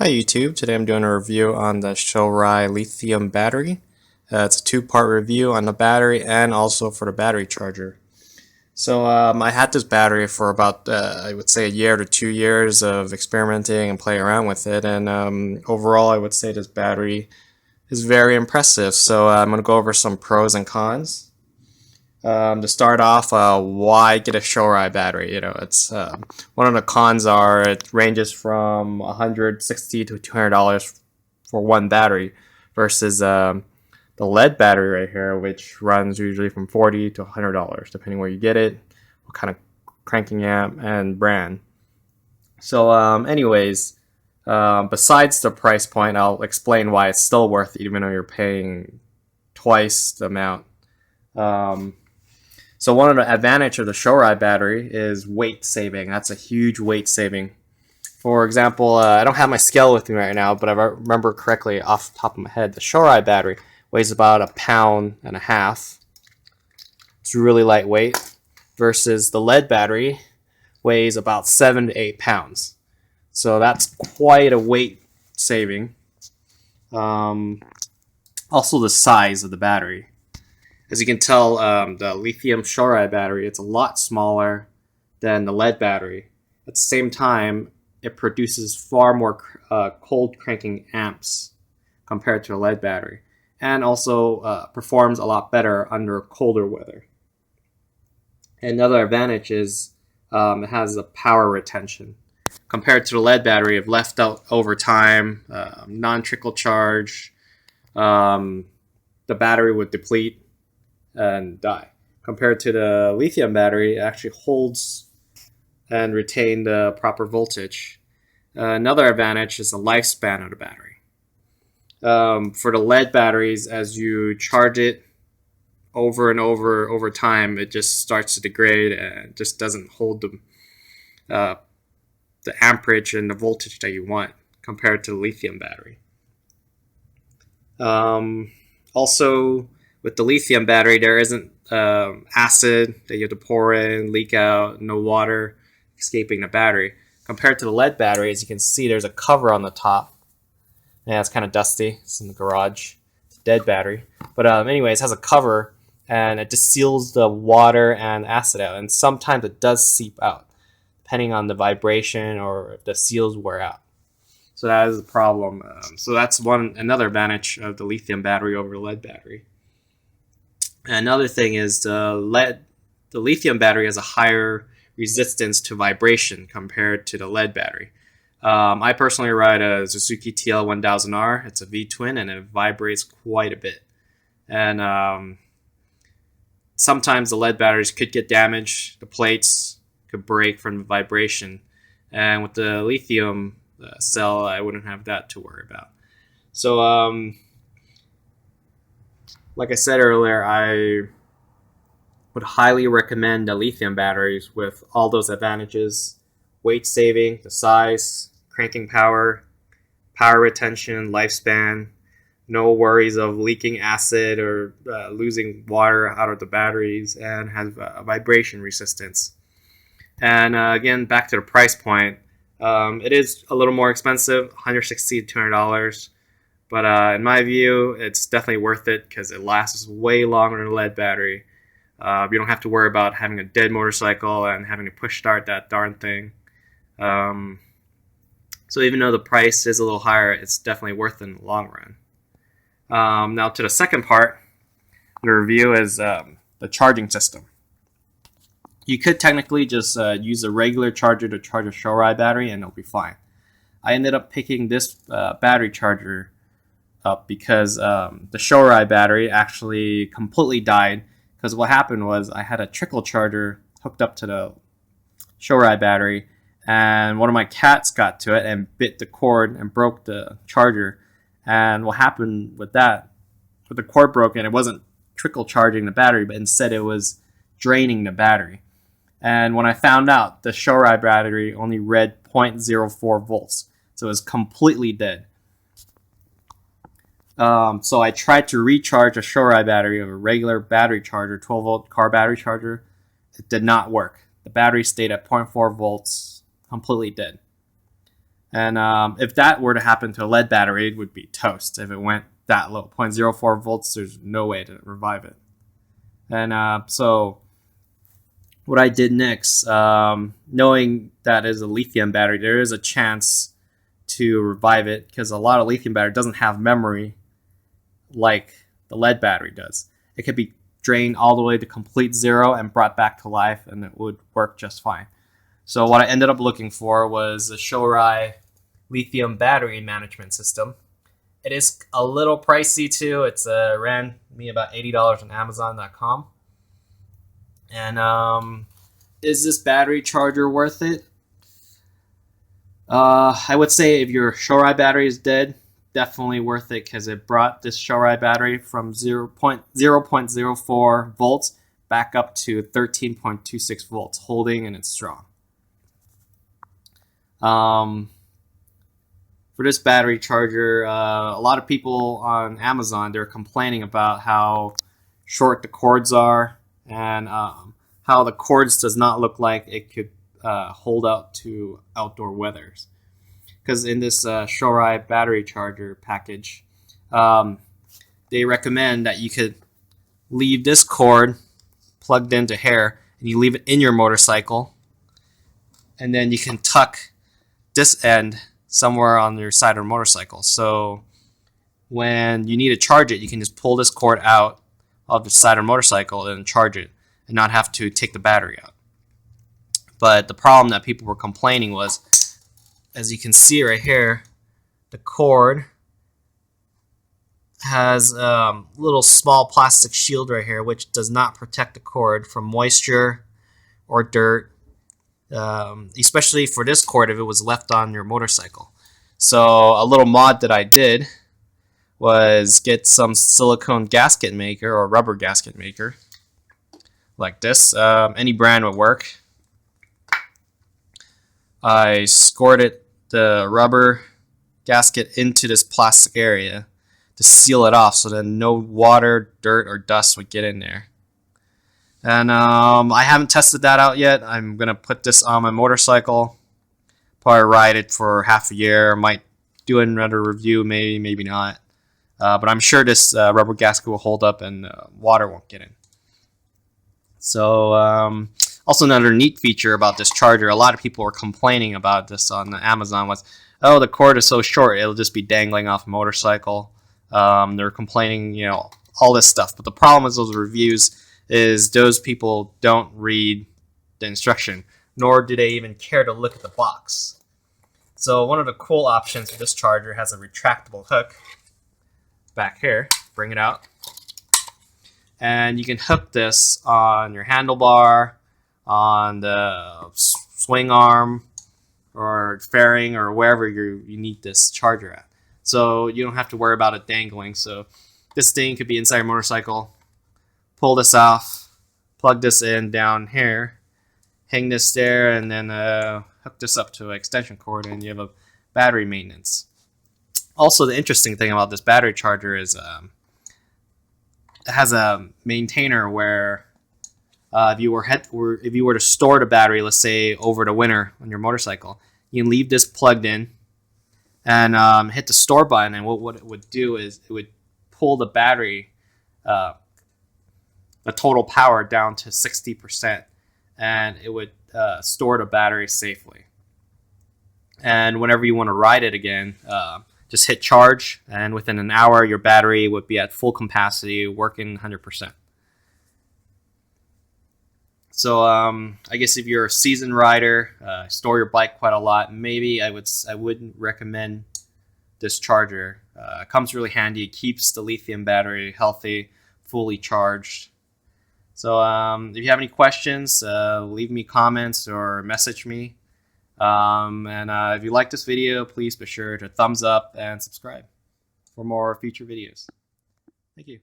Hi YouTube, today I'm doing a review on the Shorai Lithium battery. It's a two-part review on the battery and also for the battery charger. So I had this battery for about, I would say, a year to 2 years of experimenting and playing around with it, and overall I would say this battery is very impressive. So I'm going to go over some pros and cons. To start off, why get a Shorai battery? It's one of the cons are it ranges from $160 to $200 for one battery, versus the lead battery right here, which runs usually from $40 to $100, depending where you get it, what kind of cranking amp and brand. So, besides the price point, I'll explain why it's still worth it, even though you're paying twice the amount. So one of the advantages of the Shorai battery is weight saving. That's a huge weight saving. For example, I don't have my scale with me right now, but if I remember correctly off the top of my head, the Shorai battery weighs about 1.5 pounds. It's really lightweight, versus the lead battery weighs about 7 to 8 pounds. So that's quite a weight saving. Also the size of the battery. As you can tell, the lithium Shorai battery, it's a lot smaller than the lead battery. At the same time, it produces far more cold cranking amps compared to a lead battery, and also performs a lot better under colder weather. Another advantage is it has a power retention. Compared to the lead battery, if left out over time, non-trickle charge, the battery would deplete and die. Compared to the lithium battery, it actually holds and retain the proper voltage. Another advantage is the lifespan of the battery. For the lead batteries, as you charge it over and over time, it just starts to degrade and just doesn't hold the amperage and the voltage that you want compared to the lithium battery. Also, with the lithium battery, there isn't acid that you have to pour in, leak out, no water escaping the battery. Compared to the lead battery, as you can see, there's a cover on the top. Yeah, it's kind of dusty. It's in the garage. It's a dead battery. But anyways, it has a cover, and it just seals the water and acid out. And sometimes it does seep out, depending on the vibration or if the seals wear out. So that is a problem. So that's another advantage of the lithium battery over the lead battery. Another thing is the lithium battery has a higher resistance to vibration compared to the lead battery. I personally ride a Suzuki TL1000R. It's a V-twin, and it vibrates quite a bit. And sometimes the lead batteries could get damaged. The plates could break from the vibration. And with the lithium cell, I wouldn't have that to worry about. So, like I said earlier, I would highly recommend the lithium batteries with all those advantages: weight saving, the size, cranking power, power retention, lifespan, no worries of leaking acid or losing water out of the batteries, and has a vibration resistance. And again, back to the price point, it is a little more expensive, $160 to $200. But in my view, it's definitely worth it because it lasts way longer than a lead battery. You don't have to worry about having a dead motorcycle and having to push start that darn thing. So even though the price is a little higher, it's definitely worth it in the long run. Now to the second part of the review is the charging system. You could technically just use a regular charger to charge a Shorai battery and it'll be fine. I ended up picking this battery charger up because the Shorai battery actually completely died, because what happened was I had a trickle charger hooked up to the Shorai battery, and one of my cats got to it and bit the cord and broke the charger. And what happened with that, with the cord broken, it wasn't trickle charging the battery, but instead it was draining the battery. And when I found out, the Shorai battery only read 0.04 volts, so it was completely dead. So I tried to recharge a Shorai battery of a regular battery charger, 12-volt car battery charger. It did not work. The battery stayed at 0.4 volts, completely dead. And if that were to happen to a lead battery, it would be toast. If it went that low, 0.04 volts, there's no way to revive it. And so what I did next, knowing that is a lithium battery, there is a chance to revive it because a lot of lithium battery doesn't have memory like the lead battery does. It could be drained all the way to complete zero and brought back to life, and it would work just fine. So what I ended up looking for was a Shorai Lithium battery management system. It is a little pricey too. It's ran me about $80 on Amazon.com. And is this battery charger worth it? I would say if your Shorai battery is dead, definitely worth it because it brought this Shorai battery from 0.04 volts back up to 13.26 volts, holding and it's strong. For this battery charger, a lot of people on Amazon, they're complaining about how short the cords are and how the cords does not look like it could hold out to outdoor weathers. Because in this Shorai battery charger package, they recommend that you could leave this cord plugged into here and you leave it in your motorcycle, and then you can tuck this end somewhere on your side of the motorcycle. So when you need to charge it, you can just pull this cord out of the side of the motorcycle and charge it and not have to take the battery out. But the problem that people were complaining was, as you can see right here, the cord has a little small plastic shield right here which does not protect the cord from moisture or dirt, especially for this cord if it was left on your motorcycle. So a little mod that I did was get some silicone gasket maker or rubber gasket maker like this. Any brand would work. I squirted the rubber gasket into this plastic area to seal it off so that no water, dirt, or dust would get in there. And I haven't tested that out yet. I'm going to put this on my motorcycle, probably ride it for half a year. Might do another review, maybe not. But I'm sure this rubber gasket will hold up and water won't get in. So also another neat feature about this charger, a lot of people were complaining about this on Amazon, was, oh, the cord is so short, it'll just be dangling off a motorcycle. They're complaining, all this stuff. But the problem with those reviews is those people don't read the instruction, nor do they even care to look at the box. So one of the cool options for this charger has a retractable hook back here. Bring it out. And you can hook this on your handlebar, on the swing arm, or fairing, or wherever you need this charger at. So you don't have to worry about it dangling. So this thing could be inside your motorcycle. Pull this off, plug this in down here, hang this there, and then hook this up to an extension cord, and you have a battery maintenance. Also, the interesting thing about this battery charger is it has a maintainer where if you were to store the battery, let's say over the winter on your motorcycle, you can leave this plugged in and hit the store button, and what it would do is it would pull the battery, the total power down to 60%, and it would store the battery safely. And whenever you want to ride it again, just hit charge, and within an hour your battery would be at full capacity, working 100%. So I guess if you're a seasoned rider, store your bike quite a lot, maybe I wouldn't recommend this charger. It comes really handy. It keeps the lithium battery healthy, fully charged. So if you have any questions, leave me comments or message me. And if you like this video, please be sure to thumbs up and subscribe for more future videos. Thank you.